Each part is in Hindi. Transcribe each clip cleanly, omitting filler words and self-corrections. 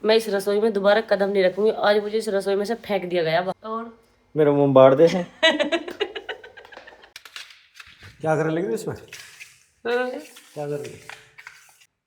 मैं इस रसोई में दोबारा कदम नहीं रखूंगी। आज मुझे इस रसोई में से फेंक दिया गया। और मेरा मुंह बाढ़ दे है। क्या कर लगी इसमें? क्या कर रही?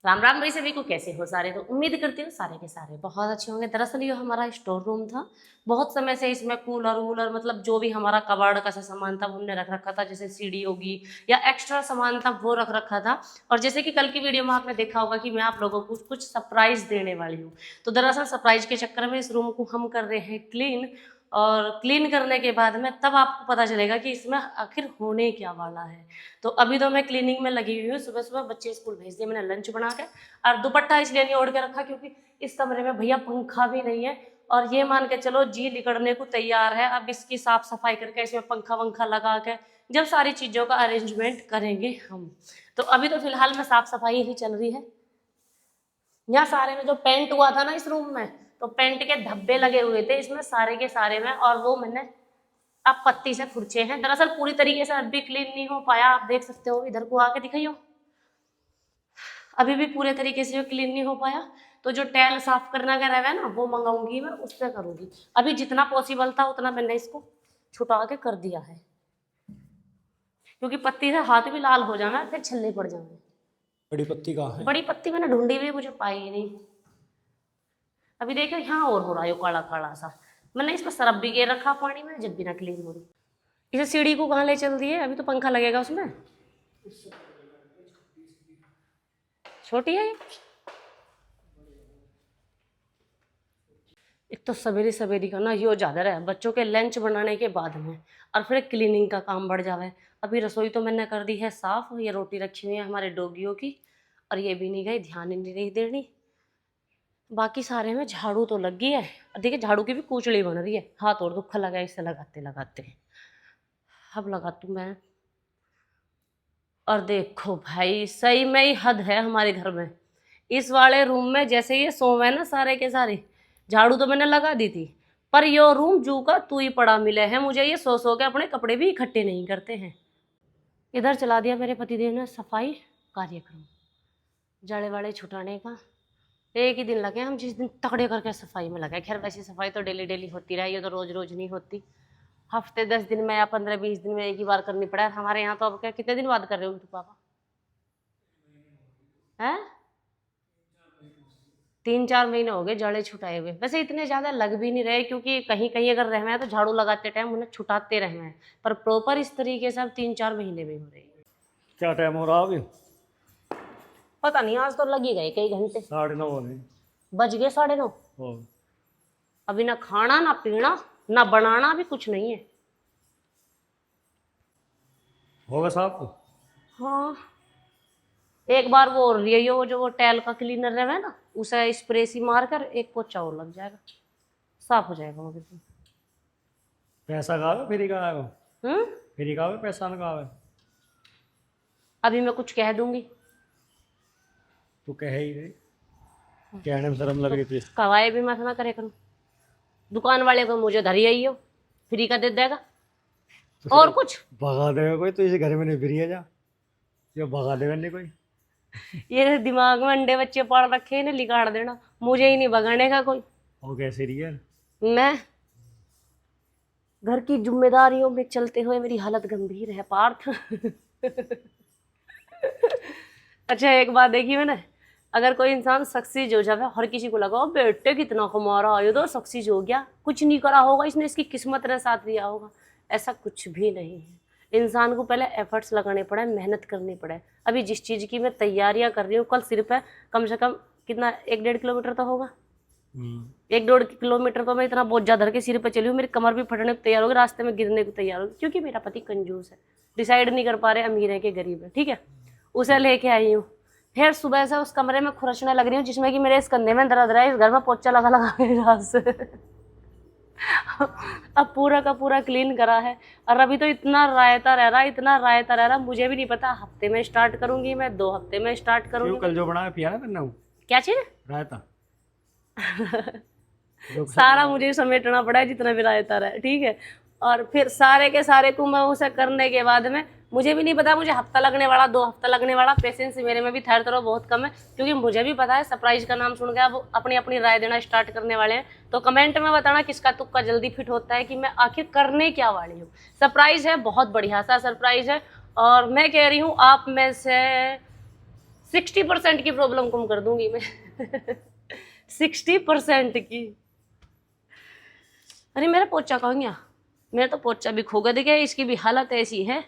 राम राम भाई, सभी को कैसे हो सारे। तो उम्मीद करती हूँ सारे के सारे बहुत अच्छे होंगे। दरअसल ये हमारा स्टोर रूम था। बहुत समय से इसमें कूलर वूलर मतलब जो भी हमारा कबाड़ का सा सामान था वो हमने रख रखा था। जैसे सीढ़ी होगी या एक्स्ट्रा सामान था वो रख रखा था। और जैसे कि कल की वीडियो में आपने देखा होगा कि मैं आप लोगों को कुछ सरप्राइज देने वाली हूँ। तो दरअसल सरप्राइज के चक्कर में इस रूम को हम कर रहे हैं क्लीन। और क्लीन करने के बाद में तब आपको पता चलेगा कि इसमें आखिर होने क्या वाला है। तो अभी तो मैं क्लीनिंग में लगी हुई हूँ। सुबह सुबह बच्चे स्कूल भेज दिए मैंने लंच बना के। और दुपट्टा इसलिए नहीं ओढ़ के रखा क्योंकि इस कमरे में भैया पंखा भी नहीं है। और ये मान के चलो जी निकलने को तैयार है। अब इसकी साफ सफाई करके इसमें पंखा वंखा लगा के जब सारी चीज़ों का अरेंजमेंट करेंगे हम। तो अभी तो फिलहाल में साफ सफाई ही चल रही है। यहाँ सारे में जो पेंट हुआ था ना इस रूम में, तो पेंट के धब्बे लगे हुए थे इसमें सारे के सारे में। और वो मैंने अब पत्ती से खुरचे हैं। दरअसल पूरी तरीके से अब भी क्लीन नहीं हो पाया। आप देख सकते हो, इधर को आके दिखाइयो, अभी भी पूरे तरीके से क्लीन नहीं हो पाया। तो जो टैल साफ करना का रहा है ना वो मंगाऊंगी मैं, उससे करूंगी। अभी जितना पॉसिबल था उतना मैंने इसको छुटा के कर दिया है क्योंकि पत्ती से हाथ भी लाल हो जाना फिर छल्ले पड़ जाएंगे। बड़ी पत्ती कहाँ है? बड़ी पत्ती मैंने ढूंढी हुई, मुझे पाई ही नहीं। अभी देखो यहाँ और हो रहा है काला काला सा। मैंने इसमें सरफ भी गिर रखा पानी में जब भी ना क्लीन हो रही। इसे सीढ़ी को कहाँ ले चल दिए? अभी तो पंखा लगेगा उसमें। छोटी है ये। एक तो सवेरे सवेरे का ना यो ज़्यादा रहा है बच्चों के लंच बनाने के बाद में, और फिर क्लीनिंग का काम बढ़ जावे। अभी रसोई तो मैंने कर दी है साफ। ये रोटी रखी हुई है हमारे डॉगियों की और ये भी नहीं गई, ध्यान ही नहीं रही देनी। बाकी सारे में झाड़ू तो लग गई है। देखिए झाड़ू की भी कुचड़ी बन रही है, हाथ और दुख लगा इससे लगाते लगाते। अब लगाती हूँ मैं। और देखो भाई सही में ही हद है हमारे घर में। इस वाले रूम में जैसे ये सोवे ना सारे के सारे, झाड़ू तो मैंने लगा दी थी पर यो रूम जू का तू ही पड़ा मिले है मुझे। ये सो सो के अपने कपड़े भी इकट्ठे नहीं करते हैं। इधर चला दिया मेरे पतिदेव ने सफाई कार्यक्रम, जाड़े वाड़े छुटाने का। एक ही दिन लगे हम जिस दिन तगड़े करके सफाई में लगे। खैर वैसी सफाई तो डेली डेली होती रही, ये तो रोज रोज नहीं होती। हफ्ते 10 दिन में या 15-20 दिन में एक ही बार करनी पड़ा। हमारे यहाँ तो अब क्या कितने दिन बाद कर रहे हो तो पापा हैं? 3-4 महीने हो गए जड़े छुटाए हुए। वैसे इतने ज़्यादा लग भी नहीं रहे क्योंकि कहीं कहीं अगर रहना है तो झाड़ू लगाते टाइम उन्हें छुटाते रहना है। पर प्रॉपर इस तरीके से अब 3-4 महीने में हो रही है। क्या टाइम हो रहा अभी? पता नहीं, आज तो लग ही गए कई घंटे। 9:30 हो रहे। बज गए 9:30। अभी ना खाना ना पीना ना बनाना भी कुछ नहीं है। होगा साहब? हाँ एक बार वो रियो जो वो टैल का क्लीनर रहे ना उसे स्प्रे सी मार कर एक पोछा और लग जाएगा, साफ हो जाएगा वो बिल्कुल। पैसा कहाँ है? फ्री कहाँ है वो? हम्म। फ्री कहाँ है? पैसा ना कहाँ है? अभी मैं कुछ कह दूंगी तू कह ही रही, कहने में शर्म लग रही थी। कवाए भी मत ना करे करूँ। दुकान वाले को मुझे धरी आई हो, फ्री का दे देगा और कुछ। भगा देगा कोई तो इसे घर में नहीं फ्री है जा, ये भगा देगा नहीं कोई। ये दिमाग में अंडे बच्चे पाल रखे हैं, इन्हें लिगाड़ देना, मुझे ही नहीं भगाने का कोई। हो गया सीरियल। मैं घर की जिम्मेदारियों में चलते हुए मेरी हालत गंभीर है पार्थ। अच्छा एक बात देखी मैंने, अगर कोई इंसान सक्सीज हो जाए, हर किसी को लगा बेटे कितना कमा रहा है, ये तो सक्सीज हो गया, कुछ नहीं करा होगा इसने, इसकी किस्मत ने साथ दिया होगा। ऐसा कुछ भी नहीं है। इंसान को पहले एफर्ट्स लगाने पड़े, मेहनत करनी पड़े। अभी जिस चीज़ की मैं तैयारियां कर रही हूँ, कल सिर पे कम से कम कितना 1-1.5 किलोमीटर तो होगा। 1-1.5 किलोमीटर तो मैं इतना बोझा धर के सिर पे चली हूँ। मेरी कमर भी फटने को तैयार होगी, रास्ते में गिरने को तैयार होगी क्योंकि मेरा पति कंजूस है, डिसाइड नहीं कर पा रहे अमीर है कि गरीब है। ठीक है, उसे लेके आई हूँ। फिर सुबह से उस कमरे में खुरचने लग रही हूँ जिसमें कि मेरे इस कंधे में दर्द रहा है, इस घर में पोचा लगा लगा के रात से। अब पूरा का पूरा क्लीन करा है और अभी तो इतना रायता रह रहा, इतना रायता रह रहा, मुझे भी नहीं पता हफ्ते में स्टार्ट करूंगी मैं, 2 हफ्ते में स्टार्ट करूंगी। कल जो बनाया पिया ना करना क्या चीज? रायता। सारा मुझे समेटना पड़ा है जितना भी रायता रहा है। ठीक है, और फिर सारे के सारे को मैं उसे करने के बाद में मुझे भी नहीं पता, मुझे हफ्ता लगने वाला, 2 हफ्ता लगने वाला। पेशेंस मेरे में भी थोड़ा थोड़ा बहुत कम है, क्योंकि मुझे भी पता है सरप्राइज का नाम सुन के आप अपनी अपनी राय देना स्टार्ट करने वाले हैं। तो कमेंट में बताना किसका तुक्का जल्दी फिट होता है कि मैं आखिर करने क्या वाली हूँ। सरप्राइज है, बहुत बढ़िया सा सरप्राइज है, और मैं कह रही हूँ आप में से 60% की प्रॉब्लम कम कर दूंगी मैं। 60% की। अरे मेरा पोचा कहाँ गया? मेरा तो पोचा भी खो गया। देखिए इसकी भी हालत ऐसी है,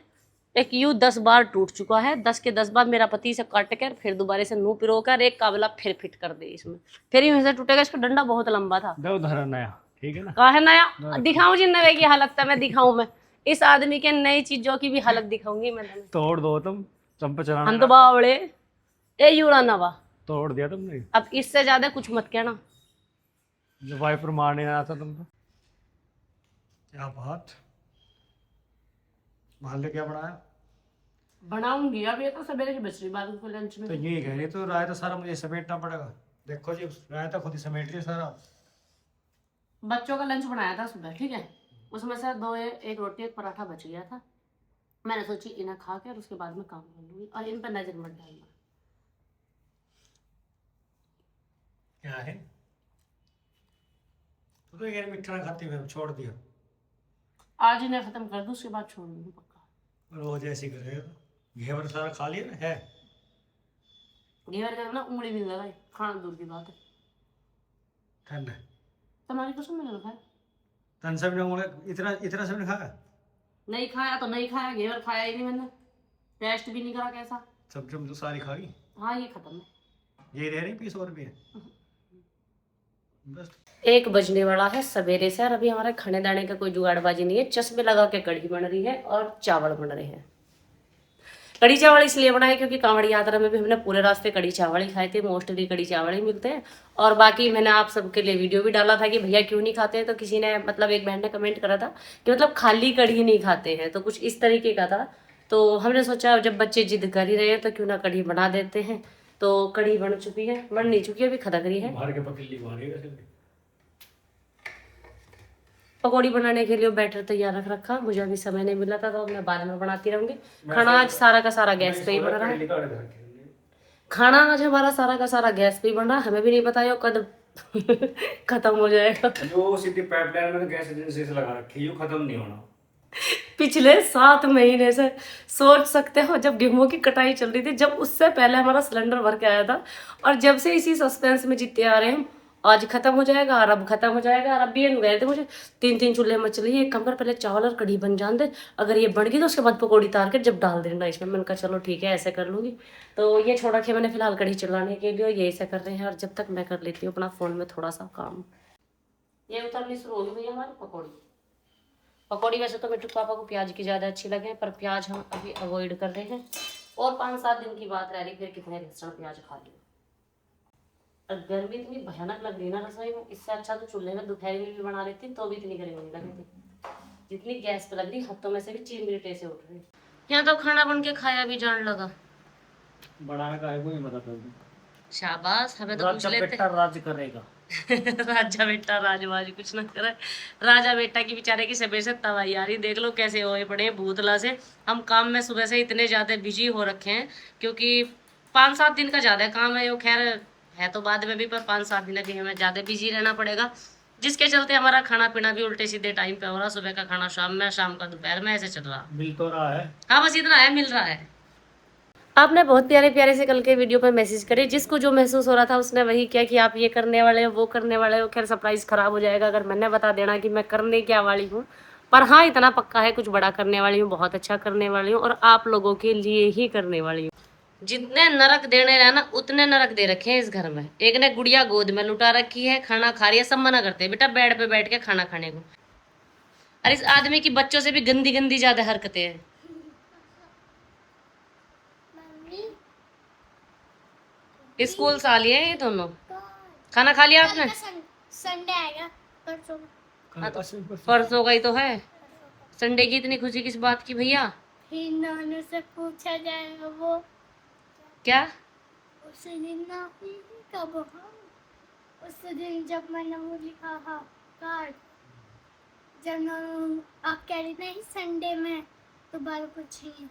एक यूं 10 बार टूट चुका है। 10 के 10 बार मेरा पति से काट कर फिर दोबारा से मुंह पिरो कर एक काबला फिर फिट कर दे इसमें, फिर यूं से टूटेगा। इसका डंडा बहुत लंबा था। दो धरा नया, ठीक है ना। कहा है नया? दिखाऊं जी नवे की हालत था, मैं दिखाऊं? मैं इस आदमी के नई चीजों की भी हालत दिखाऊंगी मैं तुम्हें। तोड़ दो तुम, चंपा चलाना। हम तो बावड़े ए यूड़ा नवा। तोड़ दिया तुमने। अब इससे ज्यादा कुछ मत कहना। जो वाइपर मारने आया था तुम तो। क्या बात, मान ले क्या बनाया? बनाऊंगी अब, ये तो सवेरे की बच रही बात उसको लंच में। तो यही कह रही, तो रायता सारा मुझे समेटना पड़ेगा। देखो जी, रायता खुद ही समेट रही सारा। बच्चों का लंच बनाया था सुबह, ठीक है, उसमें से एक रोटी एक पराठा बच गया था। मैंने सोची इन्हें खा के और उसके बाद में काम कर लूंगी, और इन पर नजर मत डालना। क्या है? तो यार मीठा ना खाती, मैं छोड़ दिया। आज इन्हें खत्म कर दूं, उसके बाद छोड़ दूंगी पक्का। रोज ऐसी करेगा। घेवर सारा खा लिया ना है। घेवर करना उंगली भी नहीं लगाई, खाना दूर की बात है। ठंड है। तुम्हारी कसम मैंने खाया तन सब ने इतना इतना सब ने खाया। नहीं खाया तो नहीं खाया, घेवर खाया ही नहीं मैंने, टेस्ट भी नहीं करा कैसा। सब तो सारी खा गई। हाँ ये खत्म है। ये रह रही पीस और भी है बस। 1 बजने वाला है सवेरे से, और अभी हमारे खाने दाने का कोई जुगाड़बाजी नहीं है। चश्मे लगा के कढ़ी बन रही है और चावल बन रहे हैं। कढ़ी चावल इसलिए बनाए क्योंकि कांवड़ी यात्रा में भी हमने पूरे रास्ते कढ़ी चावल ही खाए थे। मोस्टली कढ़ी चावल ही मिलते हैं। और बाकी मैंने आप सबके लिए वीडियो भी डाला था कि भैया क्यों नहीं खाते हैं, तो किसी ने मतलब एक बहन ने कमेंट करा था कि मतलब खाली कढ़ी नहीं खाते हैं, तो कुछ इस तरीके का था। तो हमने सोचा जब बच्चे जिद कर ही रहे हैं तो क्यों ना कढ़ी बना देते हैं। तो कढ़ी बन चुकी है, बन नहीं चुकी है, अभी खदक रही है। बाहर के पतीली बना रही है। पकौड़ी बनाने के लिए बैटर तैयार रख रखा, मुझे अभी समय नहीं मिला था तो मैं बाद में बनाती रहूंगी। खाना आज सारा का सारा गैस पे ही बन रहा है। खाना आज हमारा सारा का सारा गैस पे ही बन रहा है। हमें भी नहीं पता ये कब खत्म हो जाएगा। जो सीधी पाइपलाइन में तो गैस एजेंसी से लगा रखी है, ये खत्म नहीं होना। पिछले 7 महीने से सोच सकते हो, जब गेहूं की कटाई चल रही थी, जब उससे पहले हमारा सिलेंडर भर के आया था, और जब से इसी सस्पेंस में जीते आ रहे हैं हम। आज खत्म हो जाएगा और अब खत्म हो जाएगा, और अब भी ये गए थे मुझे 3 चूल्हे मच रही है। एक कम कर, पहले चावल और कढ़ी बन जान दे, अगर ये बन गई तो उसके बाद पकौड़ी तार के जब डाल देना इसमें। मैंने कहा चलो ठीक है ऐसे कर लूंगी। तो ये छोड़ रखे मैंने फिलहाल कढ़ी चलाने के लिए, ये ऐसे कर रहे हैं। और जब तक मैं कर लेती हूँ अपना फोन में थोड़ा सा काम। ये उतरनी शुरू होगी भैया हमारी पकौड़ी। वैसे तो मिट्टू पापा को प्याज की ज़्यादा अच्छी लगे, पर प्याज हम अभी अवॉइड कर रहे हैं। और 5-7 दिन की बात रह रही, फिर कितने लहसुन प्याज खा लियो। और गर्मी इतनी भयानक लग रही ना रसोई में, इससे अच्छा तो चूल्हे में दोपहर में भी बना लेती तो भी इतनी गर्मी नहीं लगी थी जितनी गैस पे लग रही। हाथों में से भी चिमटे से उठ रही। यहाँ तो खाना बन के खाया भी जान लगा। बनाने का है कोई मतलब। शाबाश, हमें तो पूछ लेते। राज करेगा। राजा बेटा राजवाज कुछ ना करे। राजा बेटा की बेचारे की सबे से तवाई आ रही, देख लो कैसे होए पड़े हैं भूतला से। हम काम में सुबह से इतने ज्यादा बिजी हो रखे हैं, क्योंकि 5-7 दिन का ज्यादा काम है। यो खैर है तो बाद में भी, पर 5-7 दिन अभी हमें ज्यादा बिजी रहना पड़ेगा, जिसके चलते हमारा खाना पीना भी उल्टे सीधे टाइम पे हो रहा। सुबह का खाना शाम में, शाम का दोपहर में, ऐसे चल रहा। मिल तो रहा है। हाँ बस इतना है, मिल रहा है। आपने बहुत प्यारे प्यारे से कल के वीडियो पे मैसेज करे, जिसको जो महसूस हो रहा था उसने वही किया कि आप ये करने वाले हो, वो करने वाले हो। खैर सरप्राइज खराब हो जाएगा अगर मैंने बता देना कि मैं करने क्या वाली हूँ, पर हाँ इतना पक्का है कुछ बड़ा करने वाली हूँ, बहुत अच्छा करने वाली हूँ, और आप लोगों के लिए ही करने वाली हूँ। जितने नरक देने रहना उतने नरक दे रखे हैं इस घर में। एक ने गुड़िया गोद में लुटा रखी है, खाना खा रही है, सब मना करते हैं बेटा बेड पे बैठ के खाना खाने को। और इस आदमी की बच्चों से भी गंदी गंदी ज्यादा हरकतें हैं। स्कूल से आ लिए ये दोनों। खाना खा लिया आपने? संडे आएगा परसों। हाँ तो परसों का ही तो है। संडे की इतनी खुशी किस बात की भैया? फिर नानू से पूछा जाएगा वो क्या? उस दिन ना कब उस दिन जब मैंने वो लिखा था कार्ड, जब नानू आप कह रही नहीं संडे में तो बाल पूछेंगे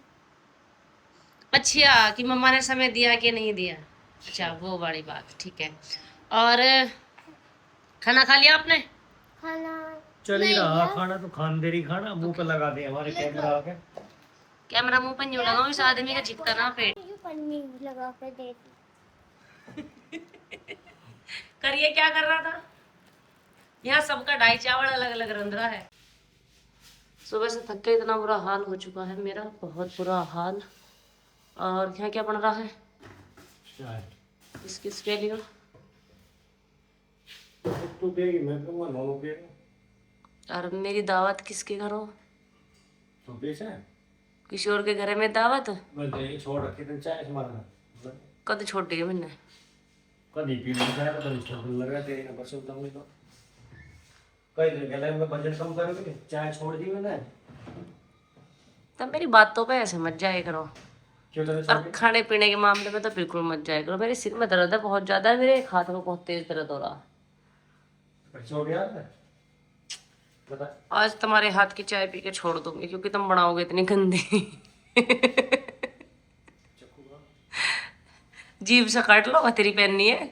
अच्छा कि मम्मा ने समय दिया कि नहीं दिया, अच्छा वो बड़ी बात, ठीक है। और खाना खा लिया आपने? खाना चल ही नहीं रहा यार, खाना, तो खान देरी खाना मुंह पे लगा दे हमारे कैमरा आके। कैमरा मुंह पर नहीं लगाऊं, इस आदमी का चिपका ना पेट। ये पन्नी लगा कर दे दी। करिए, क्या कर रहा था? यहाँ सबका ढाई चावल अलग अलग रंध रहा है। सुबह से थक के इतना बुरा हाल हो चुका है मेरा, बहुत बुरा हाल। और यहाँ क्या बन रहा है? चाय किसके लिए? तू देगी मैं दूंगा, दोनों पे और मेरी दावत किसके घर हो? तो पैसा किसी और के घर में दावत? मैं दे छोड़ रखी थी चाय मारना कद छोड़ दी है मैंने। कभी पी लेता है तो छोड़ लगा तेरी ना बस उतंग तो कई दिन गले में बजट कम करोगे, चाय छोड़ दी मैंने। तब मेरी बातों पे ऐसे मत जाया करो, क्यों तेरे और खाने पीने के मामले में तो बिल्कुल मत जाया करो। मेरे सिर में दर्द है बहुत ज्यादा है, मेरे एक हाथ में बहुत तेज दर्द हो रहा है। छोड़ यार बता। आज तुम्हारे हाथ की चाय पी के छोड़ दूंगी, क्योंकि तुम बनाओगे इतनी गंदी। जीभ से काट लो, तेरी पहननी है।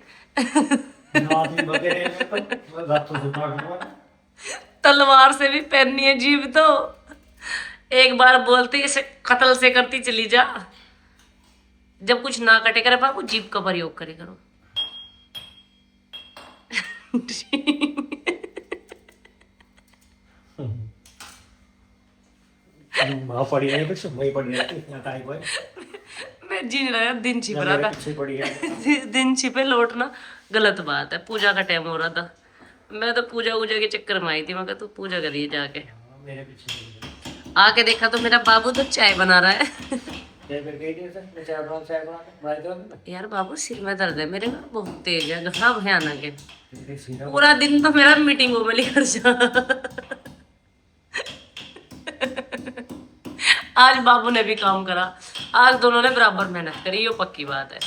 नाती बगैर तो मैं दांतों से काट दूंगा। तलवार से भी पहननी है जीभ तो। एक बार बोलती इसे कत्ल से करती चली जा। जब कुछ ना कटे करे बाबू, जीभ का प्रयोग करे करो। वहाँ पड़ी है कुछ वही पड़ी है इतना टाइम है। मैं जी नहीं रहा, दिन छिप या रहा मेरे था। पीछे पड़ी है। दिन छिपे लौटना गलत बात है। पूजा का टाइम हो रहा था, मैं तो पूजा वूजा के चक्कर में आई थी। मैं कहा तू पूजा करिए जाके। मेरे पीछे पड़ी है। आके देखा तो मेरा बाबू तो चाय बना रहा है। चाय फिर गई थी सर, मैं चाय बना दे यार बाबू सिर में दर्द है मेरे, बहुत तेज है, घना भयानक है। मेरे सीधा पूरा दिन तो मेरा मीटिंगों में लेकर जा। आज बाबू ने भी काम करा, आज दोनों ने बराबर मेहनत करी, ये पक्की बात है।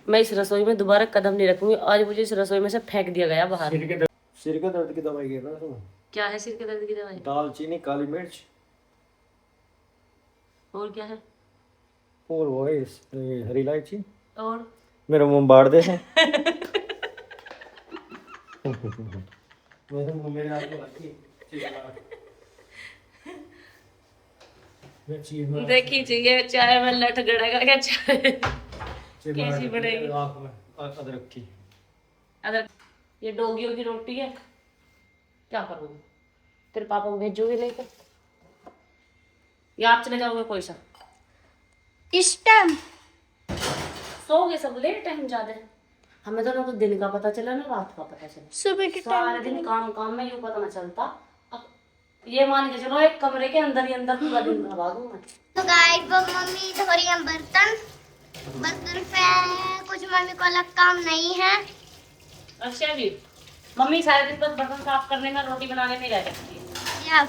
मैं इस रसोई में दोबारा कदम नहीं रखूंगी। आज मुझे इस रसोई में से फेंक दिया गया बाहर। सिर के दर्द की दवाई गिर रहा तुम। क्या है सिर के दर्द की दवाई? दालचीनी, काली मिर्च और क्या है? और वो है हरी इलायची। और मेरा मुंह बाढ़ दे है। मेरे हाथ में देखी चाहिए चाय में लट गड़ेगा क्या? चाय कैसी बनेगी? अदरक की। अगर ये डोगियों की रोटी है, क्या करोगे? तेरे पापा को भेजोगे लेकर, या आप चले जाओगे? कोई सा इस टाइम सोओगे सब, लेट है हम ज्यादा। हमें तो ना तो दिन का पता चला ना रात का पता चला। सुबह के सारे दिन काम काम में यूं पता ना चलता। अब ये मान के चलो एक कमरे के अंदर ही अंदर पूरा दिन भरवा दूं मैं। तो गाइस वो मम्मी धो रही है बर्तन पे। कुछ मम्मी को अलग काम नहीं है। अच्छा जी, मम्मी सारे दिन बस बर्तन साफ करने में, रोटी बनाने में रह जाती है। या